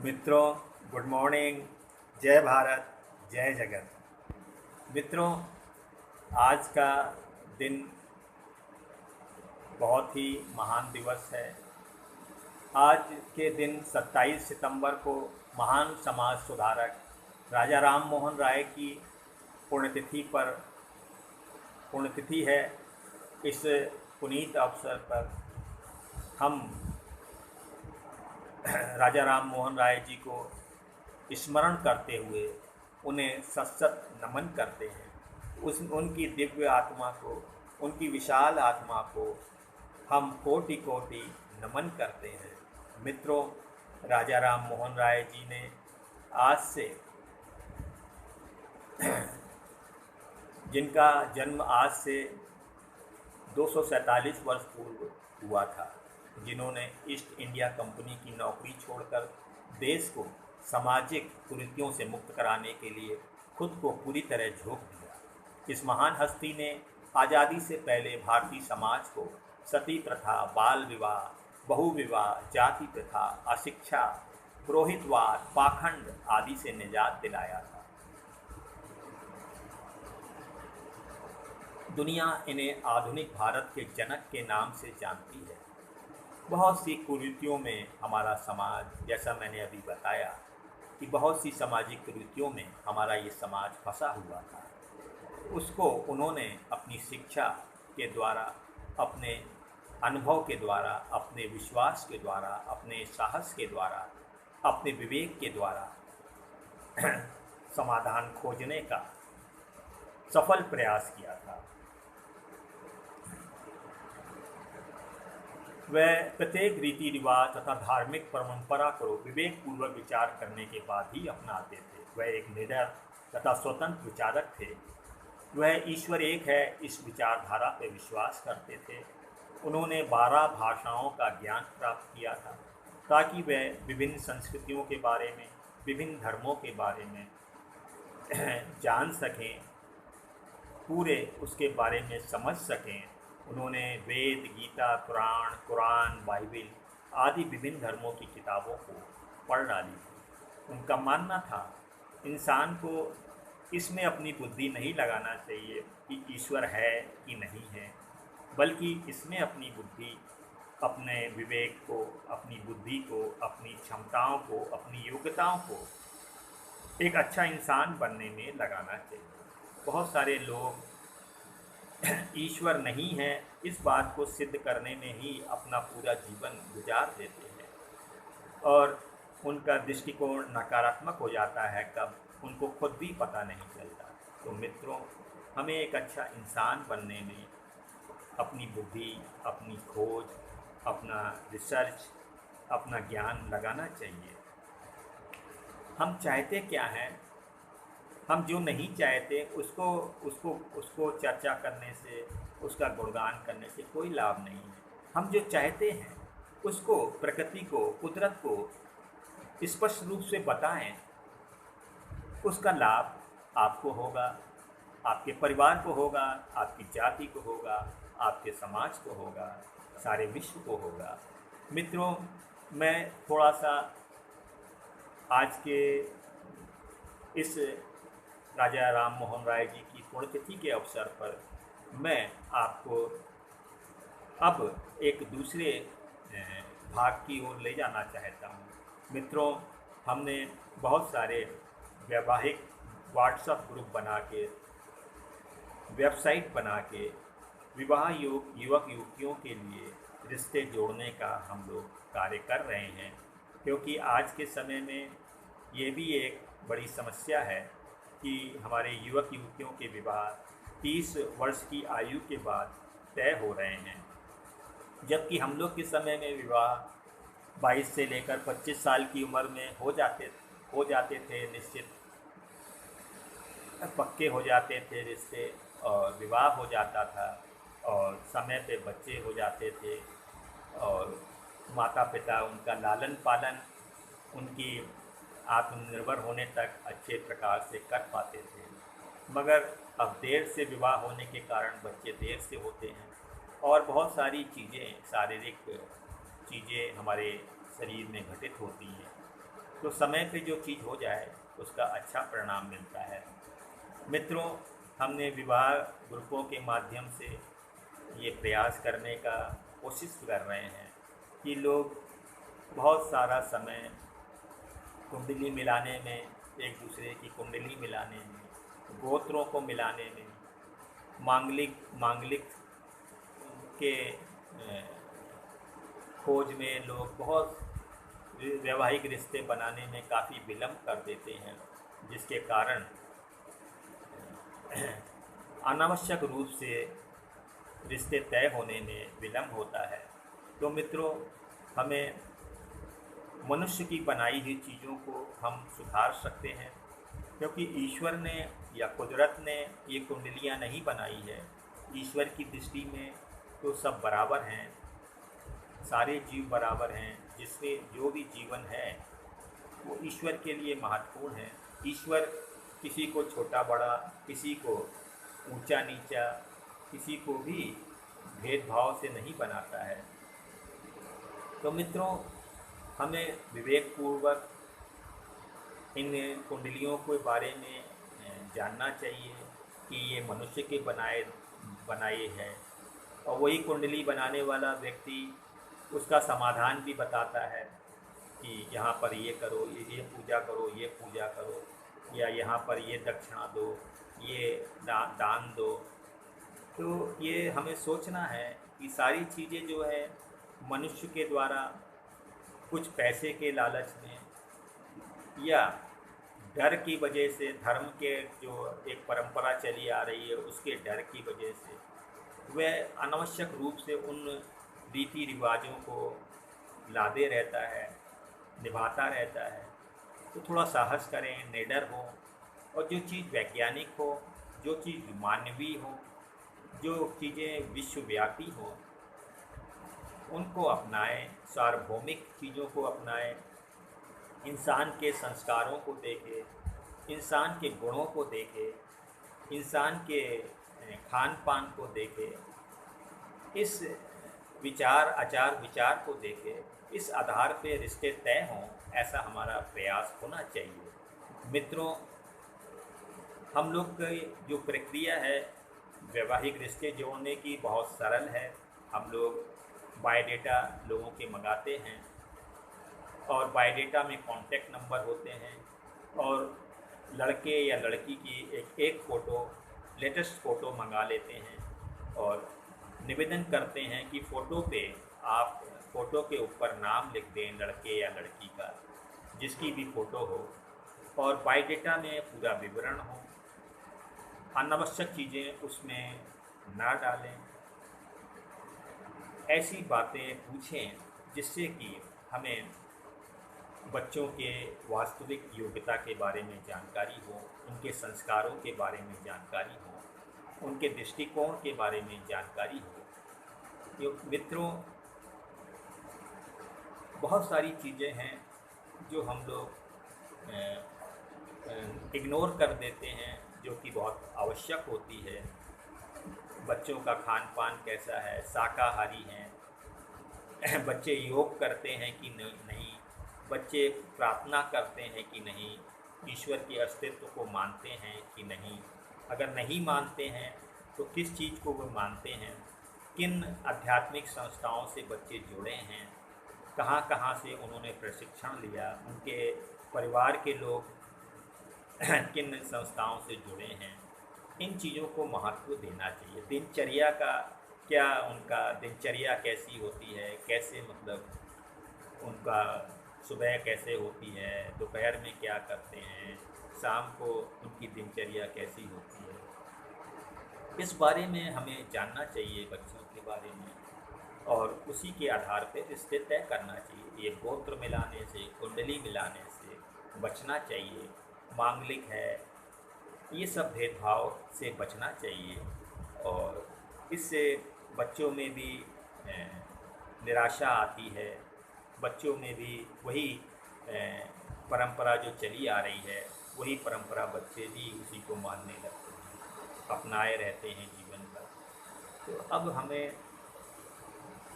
मित्रों, good morning. जय भारत, जय जगत। मित्रों, आज का दिन बहुत ही महान दिवस है। आज के दिन 27 सितंबर को महान समाज सुधारक राजा राम मोहन राय की पुण्यतिथि पर पुण्यतिथि है। इस पुनीत अवसर पर हम राजा राम मोहन राय जी को स्मरण करते हुए उन्हें सशक्त नमन करते हैं। उनकी दिव्य आत्मा को, उनकी विशाल आत्मा को हम कोटि कोटि नमन करते हैं। मित्रों, राजा राम मोहन राय जी ने आज से जिनका जन्म आज से 247 वर्ष पूर्व हुआ था, जिन्होंने ईस्ट इंडिया कंपनी की नौकरी छोड़कर देश को सामाजिक कुरीतियों से मुक्त कराने के लिए खुद को पूरी तरह झोंक दिया। इस महान हस्ती ने आज़ादी से पहले भारतीय समाज को सती प्रथा, बाल विवाह, बहुविवाह, जाति प्रथा, अशिक्षा, पुरोहितवाद, पाखंड आदि से निजात दिलाया था। दुनिया इन्हें आधुनिक भारत के जनक के नाम से जानती है। बहुत सी कुरीतियों में हमारा समाज, जैसा मैंने अभी बताया कि बहुत सी सामाजिक कुरीतियों में हमारा ये समाज फंसा हुआ था, उसको उन्होंने अपनी शिक्षा के द्वारा, अपने अनुभव के द्वारा, अपने विश्वास के द्वारा, अपने साहस के द्वारा, अपने विवेक के द्वारा समाधान खोजने का सफल प्रयास किया था। वह प्रत्येक रीति रिवाज तथा धार्मिक परंपरा को विवेकपूर्वक विचार करने के बाद ही अपनाते थे। वह एक निडर तथा स्वतंत्र विचारक थे। वह ईश्वर एक है, इस विचारधारा पर विश्वास करते थे। उन्होंने 12 भाषाओं का ज्ञान प्राप्त किया था ताकि वह विभिन्न संस्कृतियों के बारे में, विभिन्न धर्मों के बारे में जान सकें, पूरे उसके बारे में समझ सकें। उन्होंने वेद, गीता, पुराण, कुरान, बाइबिल आदि विभिन्न धर्मों की किताबों को पढ़ डाली थी। उनका मानना था इंसान को इसमें अपनी बुद्धि नहीं लगाना चाहिए कि ईश्वर है कि नहीं है, बल्कि इसमें अपनी बुद्धि, अपने विवेक को, अपनी बुद्धि को, अपनी क्षमताओं को, अपनी योग्यताओं को एक अच्छा इंसान बनने में लगाना चाहिए। बहुत सारे लोग ईश्वर नहीं है इस बात को सिद्ध करने में ही अपना पूरा जीवन गुजार देते हैं और उनका दृष्टिकोण नकारात्मक हो जाता है, कब उनको खुद भी पता नहीं चलता। तो मित्रों, हमें एक अच्छा इंसान बनने में अपनी बुद्धि, अपनी खोज, अपना रिसर्च, अपना ज्ञान लगाना चाहिए। हम चाहते क्या हैं, हम जो नहीं चाहते उसको उसको उसको चर्चा करने से, उसका गुणगान करने से कोई लाभ नहीं है। हम जो चाहते हैं उसको, प्रकृति को, कुदरत को स्पष्ट रूप से बताएं, उसका लाभ आपको होगा, आपके परिवार को होगा, आपकी जाति को होगा, आपके समाज को होगा, सारे विश्व को होगा। मित्रों, मैं थोड़ा सा आज के इस राजा राम मोहन राय जी की पुण्यतिथि के अवसर पर मैं आपको अब एक दूसरे भाग की ओर ले जाना चाहता हूँ। मित्रों, हमने बहुत सारे वैवाहिक व्हाट्सएप ग्रुप बना के, वेबसाइट बना के विवाह युवक युवतियों के लिए रिश्ते जोड़ने का हम लोग कार्य कर रहे हैं, क्योंकि आज के समय में ये भी एक बड़ी समस्या है कि हमारे युवक युवतियों के विवाह 30 वर्ष की आयु के बाद तय हो रहे हैं, जबकि हम लोग के समय में विवाह 22 से लेकर 25 साल की उम्र में हो जाते थे। निश्चित पक्के हो जाते थे रिश्ते और विवाह हो जाता था और समय पे बच्चे हो जाते थे और माता पिता उनका लालन पालन, उनकी आत्मनिर्भर होने तक अच्छे प्रकार से कर पाते थे। मगर अब देर से विवाह होने के कारण बच्चे देर से होते हैं और बहुत सारी चीज़ें, शारीरिक चीज़ें हमारे शरीर में घटित होती हैं। तो समय पे जो चीज़ हो जाए उसका अच्छा परिणाम मिलता है। मित्रों, हमने विवाह ग्रुपों के माध्यम से ये प्रयास करने का कोशिश कर रहे हैं कि लोग बहुत सारा समय कुंडली मिलाने में, एक दूसरे की कुंडली मिलाने में, गोत्रों को मिलाने में, मांगलिक मांगलिक के खोज में लोग बहुत वैवाहिक रिश्ते बनाने में काफ़ी विलम्ब कर देते हैं, जिसके कारण अनावश्यक रूप से रिश्ते तय होने में विलम्ब होता है। तो मित्रों, हमें मनुष्य की बनाई हुई चीज़ों को हम सुधार सकते हैं, क्योंकि ईश्वर ने या कुदरत ने ये कुंडलियाँ नहीं बनाई है। ईश्वर की दृष्टि में तो सब बराबर हैं, सारे जीव बराबर हैं। जिसमें जो भी जीवन है वो ईश्वर के लिए महत्वपूर्ण है। ईश्वर किसी को छोटा बड़ा, किसी को ऊंचा नीचा, किसी को भी भेदभाव से नहीं बनाता है। तो मित्रों, हमें विवेकपूर्वक इन कुंडलियों के बारे में जानना चाहिए कि ये मनुष्य के बनाए हैं, और वही कुंडली बनाने वाला व्यक्ति उसका समाधान भी बताता है कि यहाँ पर ये करो, ये पूजा करो, ये पूजा करो, या यहाँ पर ये दक्षिणा दो, ये दान दो। तो ये हमें सोचना है कि सारी चीज़ें जो है मनुष्य के द्वारा कुछ पैसे के लालच में या डर की वजह से, धर्म के जो एक परंपरा चली आ रही है उसके डर की वजह से वह अनावश्यक रूप से उन रीति रिवाजों को लादे रहता है, निभाता रहता है। तो थोड़ा साहस करें, निडर हो, और जो चीज़ वैज्ञानिक हो, जो चीज़ मानवीय हो, जो चीज़ें विश्वव्यापी हो, उनको अपनाएं, सार्वभौमिक चीज़ों को अपनाएं, इंसान के संस्कारों को देखें, इंसान के गुणों को देखें, इंसान के खान पान को देखें, इस विचार आचार विचार को देखें, इस आधार पे रिश्ते तय हों, ऐसा हमारा प्रयास होना चाहिए। मित्रों, हम लोग की जो प्रक्रिया है वैवाहिक रिश्ते जोड़ने की बहुत सरल है। हम लोग बायोडेटा लोगों के मंगाते हैं, और बायोडेटा में कॉन्टैक्ट नंबर होते हैं, और लड़के या लड़की की एक फ़ोटो, लेटेस्ट फ़ोटो मंगा लेते हैं, और निवेदन करते हैं कि फ़ोटो पे आप फ़ोटो के ऊपर नाम लिख दें, लड़के या लड़की का, जिसकी भी फ़ोटो हो, और बायोडेटा में पूरा विवरण हो। अनावश्यक चीज़ें उसमें ना डालें। ऐसी बातें पूछें जिससे कि हमें बच्चों के वास्तविक योग्यता के बारे में जानकारी हो, उनके संस्कारों के बारे में जानकारी हो, उनके दृष्टिकोण के बारे में जानकारी हो। मित्रों, बहुत सारी चीज़ें हैं जो हम लोग इग्नोर कर देते हैं, जो कि बहुत आवश्यक होती है। बच्चों का खान पान कैसा है, शाकाहारी हैं, बच्चे योग करते हैं कि नहीं, बच्चे प्रार्थना करते हैं कि नहीं, ईश्वर के अस्तित्व को मानते हैं कि नहीं, अगर नहीं मानते हैं तो किस चीज़ को वो मानते हैं, किन आध्यात्मिक संस्थाओं से बच्चे जुड़े हैं, कहाँ कहाँ से उन्होंने प्रशिक्षण लिया, उनके परिवार के लोग किन संस्थाओं से जुड़े हैं। इन चीज़ों को महत्व देना चाहिए। दिनचर्या का क्या, उनका दिनचर्या कैसी होती है, कैसे मतलब उनका सुबह कैसे होती है, दोपहर में क्या करते हैं, शाम को उनकी दिनचर्या कैसी होती है, इस बारे में हमें जानना चाहिए, बच्चों के बारे में, और उसी के आधार पर रिश्ते तय करना चाहिए। ये गोत्र मिलाने से, कुंडली मिलाने से बचना चाहिए। मांगलिक है, ये सब भेदभाव से बचना चाहिए, और इससे बच्चों में भी निराशा आती है। बच्चों में भी वही परंपरा जो चली आ रही है, वही परंपरा बच्चे भी उसी को मानने लगते हैं, अपनाए रहते हैं जीवन भर। तो अब हमें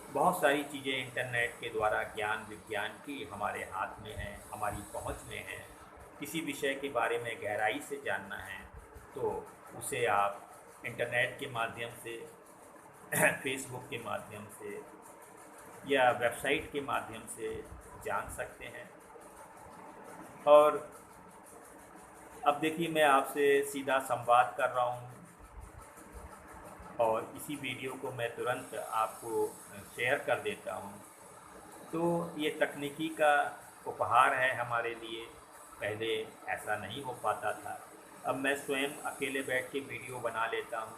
बहुत सारी चीज़ें इंटरनेट के द्वारा ज्ञान विज्ञान की हमारे हाथ में है, हमारी पहुंच में है। किसी विषय के बारे में गहराई से जानना है तो उसे आप इंटरनेट के माध्यम से फेसबुक के माध्यम से या वेबसाइट के माध्यम से जान सकते हैं। और अब देखिए, मैं आपसे सीधा संवाद कर रहा हूँ और इसी वीडियो को मैं तुरंत आपको शेयर कर देता हूँ। तो ये तकनीकी का उपहार है हमारे लिए। पहले ऐसा नहीं हो पाता था। अब मैं स्वयं अकेले बैठ के वीडियो बना लेता हूँ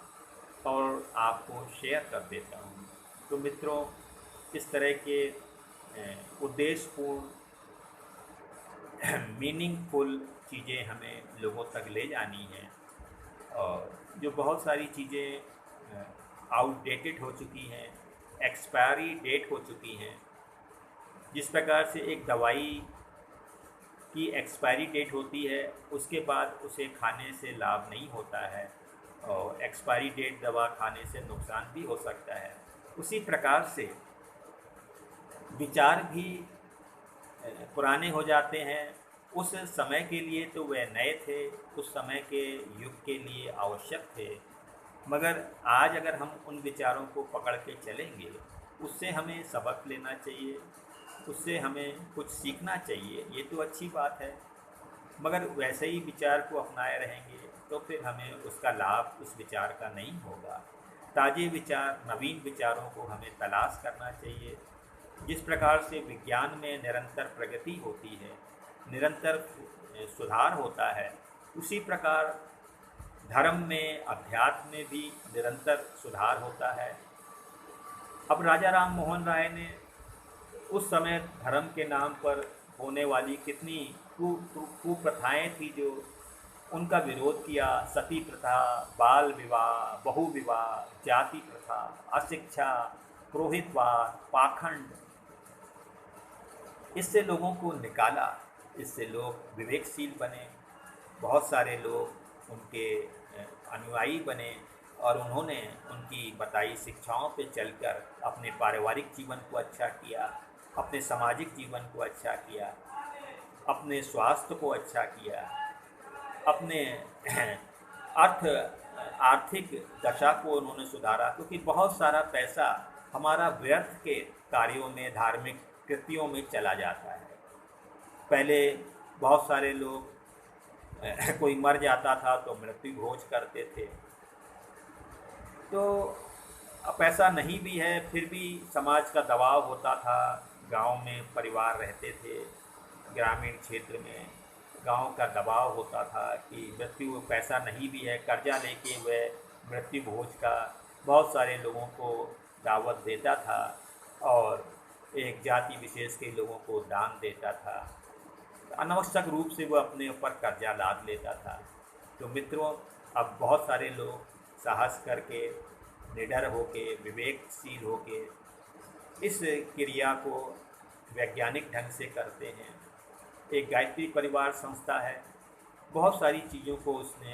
और आपको शेयर कर देता हूँ। तो मित्रों, इस तरह के उद्देश्यपूर्ण मीनिंगफुल चीज़ें हमें लोगों तक ले जानी हैं। और जो बहुत सारी चीज़ें आउटडेटेड हो चुकी हैं, एक्सपायरी डेट हो चुकी हैं। जिस प्रकार से एक दवाई की एक्सपायरी डेट होती है, उसके बाद उसे खाने से लाभ नहीं होता है और एक्सपायरी डेट दवा खाने से नुकसान भी हो सकता है। उसी प्रकार से विचार भी पुराने हो जाते हैं। उस समय के लिए तो वह नए थे, उस समय के युग के लिए आवश्यक थे, मगर आज अगर हम उन विचारों को पकड़ के चलेंगे, उससे हमें सबक लेना चाहिए, उससे हमें कुछ सीखना चाहिए, ये तो अच्छी बात है। मगर वैसे ही विचार को अपनाए रहेंगे तो फिर हमें उसका लाभ उस विचार का नहीं होगा। ताज़े विचार, नवीन विचारों को हमें तलाश करना चाहिए। जिस प्रकार से विज्ञान में निरंतर प्रगति होती है, निरंतर सुधार होता है, उसी प्रकार धर्म में, अध्यात्म में भी निरंतर सुधार होता है। अब राजा राम मोहन राय ने उस समय धर्म के नाम पर होने वाली कितनी कुप्रथाएँ थी जो उनका विरोध किया। सती प्रथा, बाल विवाह, बहु विवाह, जाति प्रथा, अशिक्षा, पुरोहितवाद, पाखंड, इससे लोगों को निकाला, इससे लोग विवेकशील बने। बहुत सारे लोग उनके अनुयायी बने और उन्होंने उनकी बताई शिक्षाओं पे चलकर अपने पारिवारिक जीवन को अच्छा किया, अपने सामाजिक जीवन को अच्छा किया, अपने स्वास्थ्य को अच्छा किया, अपने आर्थिक दशा को उन्होंने सुधारा। क्योंकि बहुत सारा पैसा हमारा व्यर्थ के कार्यों में, धार्मिक कृतियों में चला जाता है। पहले बहुत सारे लोग कोई मर जाता था तो मृत्यु भोज करते थे। तो अब ऐसा नहीं भी है, फिर भी समाज का दबाव होता था। गांव में परिवार रहते थे, ग्रामीण क्षेत्र में गांव का दबाव होता था कि मृत्यु, पैसा नहीं भी है, कर्जा लेके वह मृत्यु भोज का बहुत सारे लोगों को दावत देता था और एक जाति विशेष के लोगों को दान देता था। अनावश्यक रूप से वह अपने ऊपर कर्जा लाद लेता था। तो मित्रों, अब बहुत सारे लोग साहस करके, निडर होके, विवेकशील होके इस क्रिया को वैज्ञानिक ढंग से करते हैं। एक गायत्री परिवार संस्था है, बहुत सारी चीज़ों को उसने,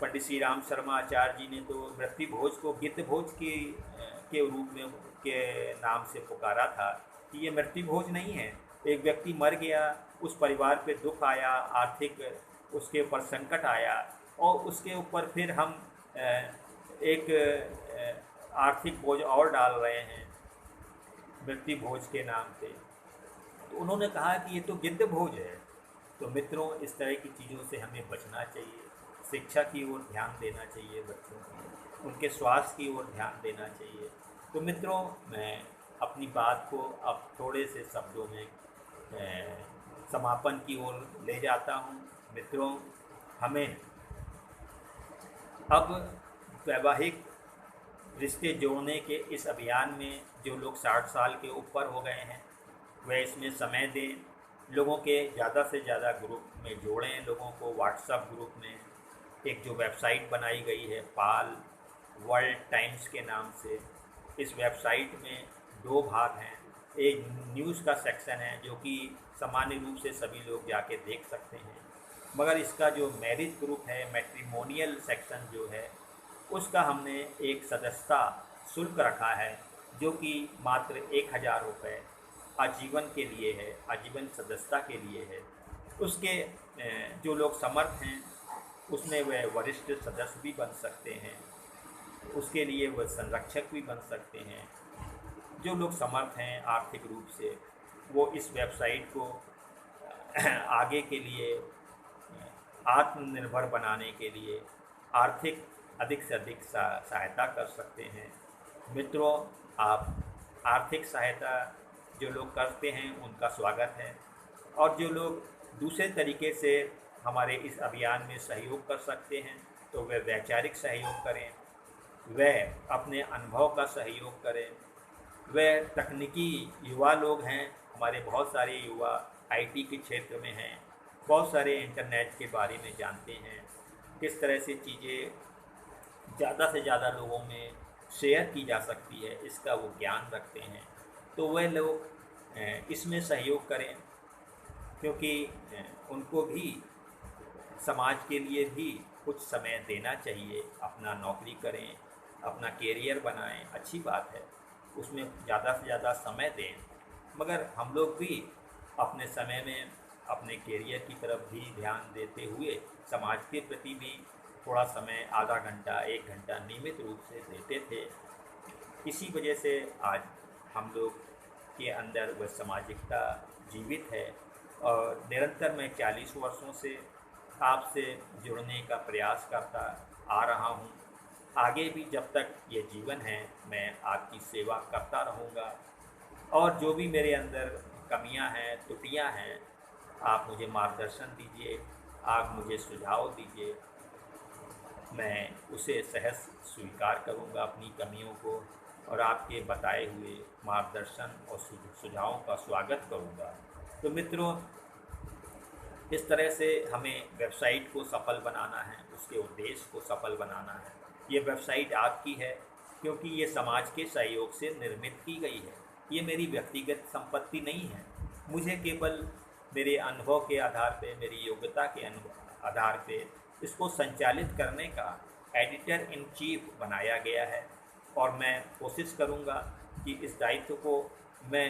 पंडित श्री राम शर्मा आचार्य जी ने तो मृत्यु भोज को गिद्ध भोज के रूप में के नाम से पुकारा था कि ये मृत्यु भोज नहीं है। एक व्यक्ति मर गया, उस परिवार पे दुख आया, आर्थिक उसके ऊपर संकट आया और उसके ऊपर फिर हम एक आर्थिक बोझ और डाल रहे हैं मृत्यु भोज के नाम पे। तो उन्होंने कहा कि ये तो गिद्ध भोज है। तो मित्रों, इस तरह की चीज़ों से हमें बचना चाहिए। शिक्षा की ओर ध्यान देना चाहिए बच्चों को, उनके स्वास्थ्य की ओर ध्यान देना चाहिए। तो मित्रों, मैं अपनी बात को अब थोड़े से शब्दों में समापन की ओर ले जाता हूँ। मित्रों, हमें अब वैवाहिक रिश्ते जोड़ने के इस अभियान में जो लोग 60 साल के ऊपर हो गए हैं, वह इसमें समय दें। लोगों के ज़्यादा से ज़्यादा ग्रुप में जोड़ें, लोगों को व्हाट्सएप ग्रुप में। एक जो वेबसाइट बनाई गई है पाल वर्ल्ड टाइम्स के नाम से, इस वेबसाइट में 2 भाग हैं। एक न्यूज़ का सेक्शन है जो कि सामान्य रूप से सभी लोग जाके देख सकते हैं, मगर इसका जो मैरिज ग्रुप है, मैट्रिमोनियल सेक्शन जो है, उसका हमने एक सदस्यता शुल्क रखा है जो कि मात्र 1,000 रुपये आजीवन के लिए है, आजीवन सदस्यता के लिए है। उसके जो लोग समर्थ हैं उसमें वह वरिष्ठ सदस्य भी बन सकते हैं, उसके लिए वह संरक्षक भी बन सकते हैं। जो लोग समर्थ हैं आर्थिक रूप से, वो इस वेबसाइट को आगे के लिए आत्मनिर्भर बनाने के लिए आर्थिक अधिक से अधिक सहायता कर सकते हैं। मित्रों, आप आर्थिक सहायता जो लोग करते हैं उनका स्वागत है, और जो लोग दूसरे तरीके से हमारे इस अभियान में सहयोग कर सकते हैं तो वे वैचारिक सहयोग करें, वह अपने अनुभव का सहयोग करें। वह तकनीकी युवा लोग हैं, हमारे बहुत सारे युवा आईटी के क्षेत्र में हैं, बहुत सारे इंटरनेट के बारे में जानते हैं, किस तरह से चीज़ें ज़्यादा से ज़्यादा लोगों में शेयर की जा सकती है, इसका वो ज्ञान रखते हैं। तो वह लोग इसमें सहयोग करें, क्योंकि उनको भी समाज के लिए भी कुछ समय देना चाहिए। अपना नौकरी करें, अपना कैरियर बनाएं, अच्छी बात है, उसमें ज़्यादा से ज़्यादा समय दें, मगर हम लोग भी अपने समय में अपने कैरियर की तरफ भी ध्यान देते हुए समाज के प्रति भी थोड़ा समय, आधा घंटा 1 घंटा नियमित रूप से देते थे। इसी वजह से आज हम लोग के अंदर वह सामाजिकता जीवित है, और निरंतर मैं 40 वर्षों से आपसे जुड़ने का प्रयास करता आ रहा हूँ। आगे भी जब तक ये जीवन है मैं आपकी सेवा करता रहूँगा, और जो भी मेरे अंदर कमियां हैं, त्रुटियां हैं, आप मुझे मार्गदर्शन दीजिए, आप मुझे सुझाव दीजिए, मैं उसे सहज स्वीकार करूंगा अपनी कमियों को, और आपके बताए हुए मार्गदर्शन और सुझावों का स्वागत करूंगा। तो मित्रों, इस तरह से हमें वेबसाइट को सफल बनाना है, उसके उद्देश्य को सफल बनाना है। ये वेबसाइट आपकी है क्योंकि ये समाज के सहयोग से निर्मित की गई है। ये मेरी व्यक्तिगत संपत्ति नहीं है। मुझे केवल मेरे अनुभव के आधार पे, मेरी योग्यता के आधार पे इसको संचालित करने का एडिटर इन चीफ बनाया गया है, और मैं कोशिश करूँगा कि इस दायित्व को मैं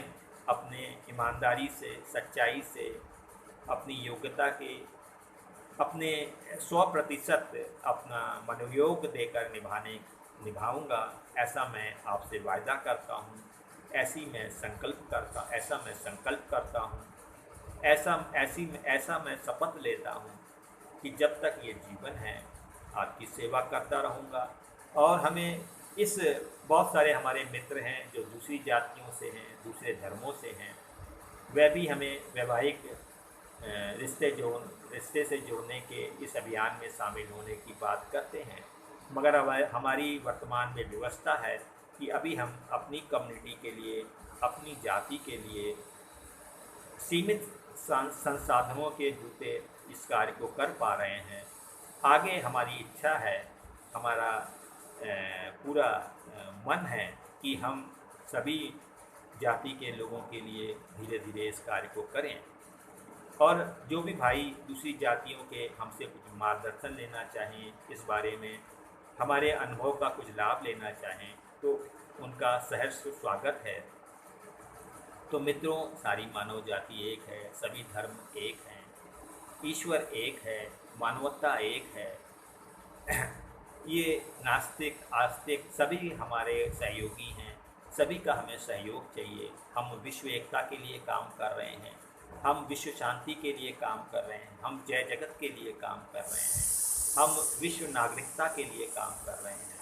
अपने ईमानदारी से, सच्चाई से, अपनी योग्यता के, अपने 100% अपना मनोयोग देकर निभाऊंगा। ऐसा मैं आपसे वायदा करता हूँ, ऐसा मैं संकल्प करता हूँ, ऐसा मैं शपथ लेता हूँ कि जब तक ये जीवन है आपकी सेवा करता रहूँगा। और हमें इस बहुत सारे हमारे मित्र हैं जो दूसरी जातियों से हैं, दूसरे धर्मों से हैं, वह भी हमें वैवाहिक रिश्ते से जुड़ने के इस अभियान में शामिल होने की बात करते हैं, मगर अब हमारी वर्तमान में व्यवस्था है कि अभी हम अपनी कम्युनिटी के लिए, अपनी जाति के लिए सीमित संसाधनों के जूते इस कार्य को कर पा रहे हैं। आगे हमारी इच्छा है, हमारा पूरा मन है कि हम सभी जाति के लोगों के लिए धीरे धीरे इस कार्य को करें, और जो भी भाई दूसरी जातियों के हमसे कुछ मार्गदर्शन लेना चाहें, इस बारे में हमारे अनुभव का कुछ लाभ लेना चाहें, तो उनका सहर्ष स्वागत है। तो मित्रों, सारी मानव जाति एक है, सभी धर्म एक हैं, ईश्वर एक है, मानवता एक है। ये नास्तिक आस्तिक सभी हमारे सहयोगी हैं, सभी का हमें सहयोग चाहिए। हम विश्व एकता के लिए काम कर रहे हैं, हम विश्व शांति के लिए काम कर रहे हैं, हम जय जगत के लिए काम कर रहे हैं, हम विश्व नागरिकता के लिए काम कर रहे हैं।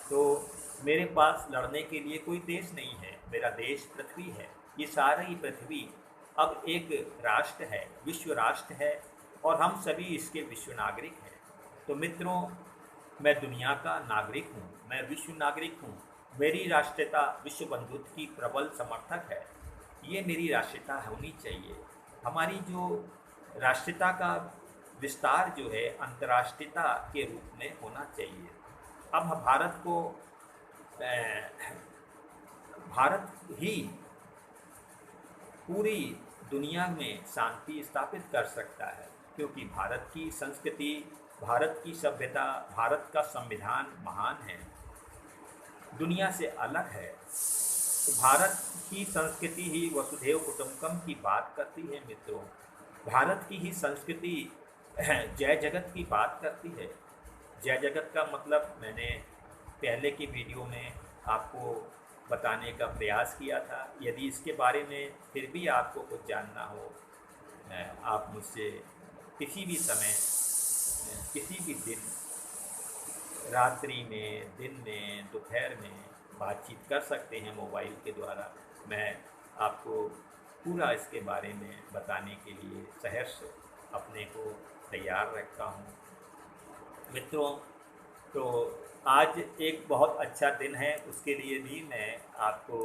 तो मेरे पास लड़ने के लिए कोई देश नहीं है, मेरा देश पृथ्वी है। ये सारी पृथ्वी अब एक राष्ट्र है, विश्व राष्ट्र है, और हम सभी इसके विश्व नागरिक हैं। तो मित्रों, मैं दुनिया का नागरिक हूँ, मैं विश्व नागरिक हूँ। मेरी राष्ट्रीयता विश्व बंधुत्व की प्रबल समर्थक है। ये मेरी राष्ट्रीयता होनी चाहिए। हमारी जो राष्ट्रीयता का विस्तार जो है अंतर्राष्ट्रीयता के रूप में होना चाहिए। अब भारत ही पूरी दुनिया में शांति स्थापित कर सकता है, क्योंकि भारत की संस्कृति, भारत की सभ्यता, भारत का संविधान महान है, दुनिया से अलग है। तो भारत की संस्कृति ही वसुधैव कुटुंबकम की बात करती है मित्रों। भारत की ही संस्कृति जय जगत की बात करती है। जय जगत का मतलब मैंने पहले की वीडियो में आपको बताने का प्रयास किया था। यदि इसके बारे में फिर भी आपको कुछ जानना हो, आप मुझसे किसी भी समय, किसी भी दिन, रात्रि में, दिन में, दोपहर में बातचीत कर सकते हैं मोबाइल के द्वारा। मैं आपको पूरा इसके बारे में बताने के लिए सहर्ष अपने को तैयार रखता हूँ मित्रों। तो आज एक बहुत अच्छा दिन है, उसके लिए भी मैं आपको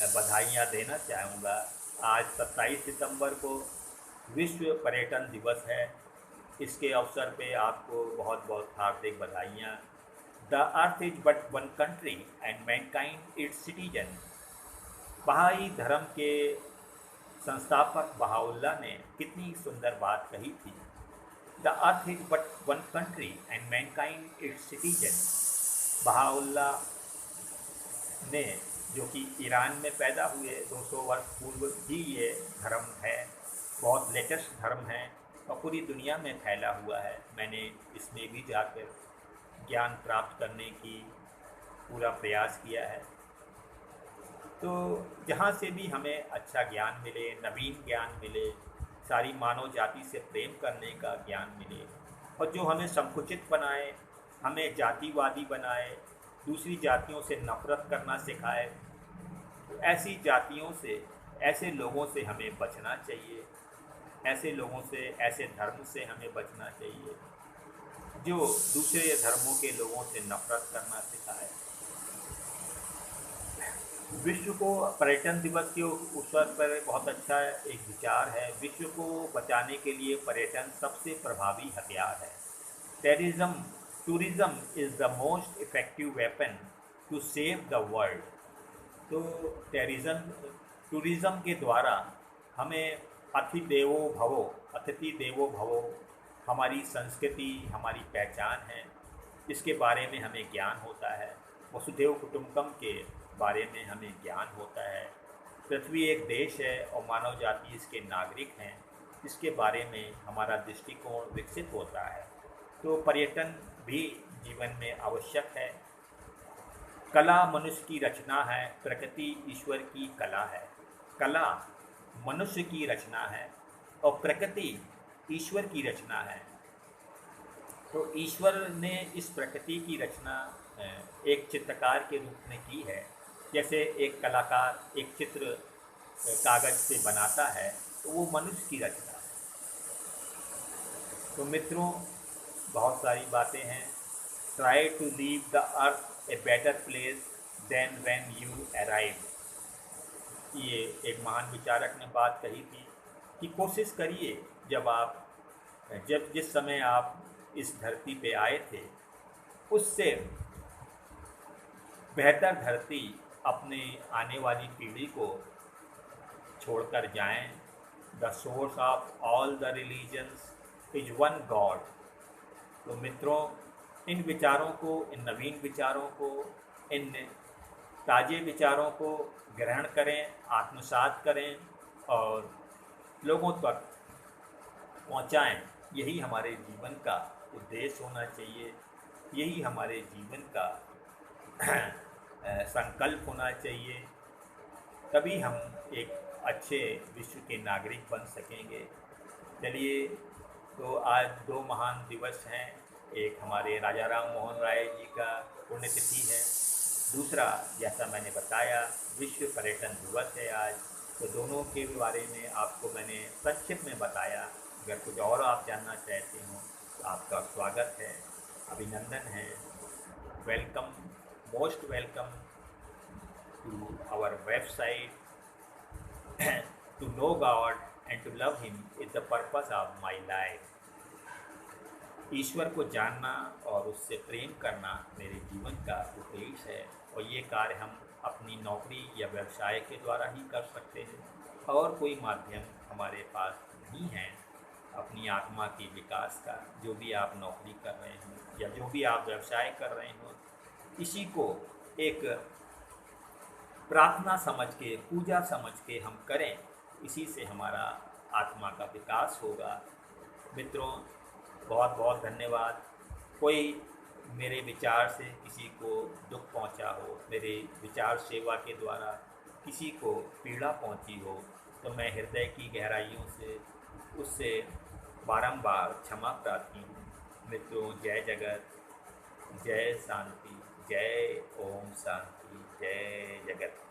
बधाइयाँ देना चाहूँगा। आज 27 सितंबर को विश्व पर्यटन दिवस है। इसके अवसर पे आपको बहुत बहुत हार्दिक बधाइयाँ। The earth is but one country and mankind its citizen. बहाई धर्म के संस्थापक बहाउल्लाह ने कितनी सुंदर बात कही थी। The earth is but one country and mankind its citizen. Baha'u'llah ने, जो कि ईरान में पैदा हुए, 200 वर्ष पूर्व ही ये धर्म है, बहुत लेटेस्ट धर्म है और पूरी दुनिया में फैला हुआ है। मैंने इसमें भी जाकर ज्ञान प्राप्त करने की पूरा प्रयास किया है। तो जहाँ से भी हमें अच्छा ज्ञान मिले, नवीन ज्ञान मिले, सारी मानव जाति से प्रेम करने का ज्ञान मिले, और जो हमें संकुचित बनाए, हमें जातिवादी बनाए, दूसरी जातियों से नफरत करना सिखाए, तो ऐसी जातियों से, ऐसे लोगों से हमें बचना चाहिए। ऐसे लोगों से, ऐसे धर्म से हमें बचना चाहिए जो दूसरे धर्मों के लोगों से नफरत करना सिखाए। विश्व को पर्यटन दिवस के अवसर पर बहुत अच्छा एक विचार है। विश्व को बचाने के लिए पर्यटन सबसे प्रभावी हथियार है। Terrorism tourism is the most effective weapon to save the world. तो टूरिज़्म के द्वारा हमें अतिथि देवो भवो, हमारी संस्कृति, हमारी पहचान है, इसके बारे में हमें ज्ञान होता है। वसुधैव कुटुंबकम के बारे में हमें ज्ञान होता है। पृथ्वी एक देश है और मानव जाति इसके नागरिक हैं, इसके बारे में हमारा दृष्टिकोण विकसित होता है। तो पर्यटन भी जीवन में आवश्यक है। कला मनुष्य की रचना है, प्रकृति ईश्वर की कला है। कला मनुष्य की रचना है और प्रकृति ईश्वर की रचना है। तो ईश्वर ने इस प्रकृति की रचना एक चित्रकार के रूप में की है। जैसे एक कलाकार एक चित्र कागज़ से बनाता है, तो वो मनुष्य की रचना है। तो मित्रों, बहुत सारी बातें हैं। Try to leave the earth a better place than when you arrive. ये एक महान विचारक ने बात कही थी कि कोशिश करिए जब जिस समय आप इस धरती पे आए थे, उससे बेहतर धरती अपने आने वाली पीढ़ी को छोड़कर जाएं। The source of all the religions is one God. तो मित्रों, इन विचारों को, इन नवीन विचारों को, इन ताज़े विचारों को ग्रहण करें, आत्मसात करें और लोगों तक पहुंचाएं। यही हमारे जीवन का उद्देश्य होना चाहिए, यही हमारे जीवन का संकल्प होना चाहिए। तभी हम एक अच्छे विश्व के नागरिक बन सकेंगे। चलिए, तो आज दो महान दिवस हैं। एक हमारे राजा राम मोहन राय जी का पुण्यतिथि है, दूसरा, जैसा मैंने बताया, विश्व पर्यटन दिवस है आज। तो दोनों के बारे में आपको मैंने संक्षिप्त में बताया। अगर कुछ और आप जानना चाहते हो तो आपका स्वागत है, अभिनंदन है। Welcome, most welcome to our website. To know God and to love him is the purpose of my life. ईश्वर को जानना और उससे प्रेम करना मेरे जीवन का उद्देश्य है, और ये कार्य हम अपनी नौकरी या व्यवसाय के द्वारा ही कर सकते हैं। और कोई माध्यम हमारे पास नहीं है अपनी आत्मा के विकास का। जो भी आप नौकरी कर रहे हो या जो भी आप व्यवसाय कर रहे हो, इसी को एक प्रार्थना समझ के, पूजा समझ के हम करें, इसी से हमारा आत्मा का विकास होगा। मित्रों, बहुत बहुत धन्यवाद। कोई मेरे विचार से किसी को दुख पहुंचा हो, मेरे विचार सेवा के द्वारा किसी को पीड़ा पहुंची हो, तो मैं हृदय की गहराइयों से उससे बारंबार क्षमा प्रार्थी हूँ। मित्रों, जय जगत, जय शांति, जय ओम शांति, जय जगत।